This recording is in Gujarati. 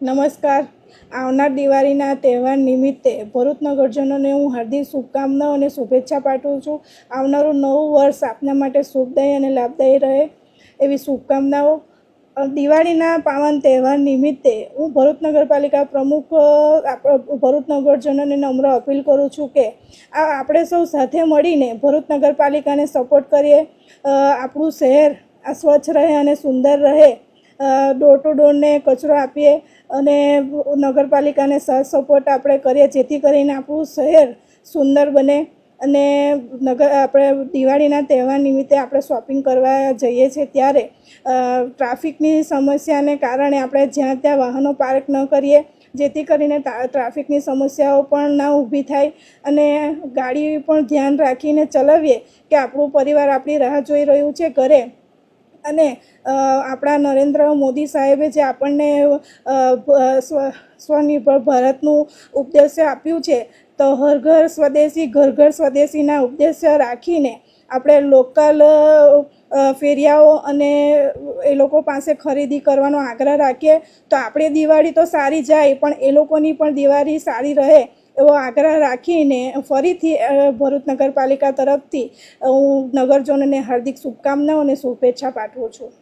નમસ્કાર. આવનાર દિવાળીના તહેવાર નિમિત્તે ભરૂચ નગરજનોને હું હાર્દિક શુભકામનાઓ અને શુભેચ્છા પાઠવું છું. આવનારું નવું વર્ષ આપના માટે શુભદાયી અને લાભદાયી રહે એવી શુભકામનાઓ. દિવાળીના પાવન તહેવાર નિમિત્તે હું ભરૂચ નગરપાલિકા પ્રમુખ ભરૂચ નગરજનોને નમ્ર અપીલ કરું છું કે આપણે સૌ સાથે મળીને ભરૂચ નગરપાલિકાને સપોર્ટ કરીએ. આપણું શહેર સ્વચ્છ રહે અને સુંદર રહે. ડોર ટુ ડોરને કચરો આપીએ અને નગરપાલિકાને સાથ સપોર્ટ આપણે કરીએ, જેથી કરીને આપણું શહેર સુંદર બને. અને આપણે દિવાળીના તહેવાર નિમિત્તે આપણે શોપિંગ કરવા જઈએ છીએ ત્યારે ટ્રાફિકની સમસ્યાને કારણે આપણે જ્યાં ત્યાં વાહનો પાર્ક ન કરીએ, જેથી કરીને ટ્રાફિકની સમસ્યાઓ પણ ના ઊભી થાય. અને ગાડી પણ ધ્યાન રાખીને ચલાવીએ કે આપણું પરિવાર આપણી રાહ જોઈ રહ્યું છે ઘરે. અને આપણા નરેન્દ્ર મોદી સાહેબે જે આપણને સ્વનિર્ભર ભારતનું ઉપદેશ આપ્યું છે, તો હર ઘર સ્વદેશી ઘર ઘર સ્વદેશીના ઉદ્દેશ્ય રાખીને આપણે લોકલ ફેરિયાઓ અને એ લોકો પાસે ખરીદી કરવાનો આગ્રહ રાખીએ તો આપણી દિવાળી તો સારી જાય, પણ એ લોકોની પણ દિવાળી સારી રહે એવો આગ્રહ રાખીને ફરીથી ભરૂચ નગરપાલિકા તરફથી હું નગરજનોને હાર્દિક શુભકામનાઓ અને શુભેચ્છા પાઠવું છું.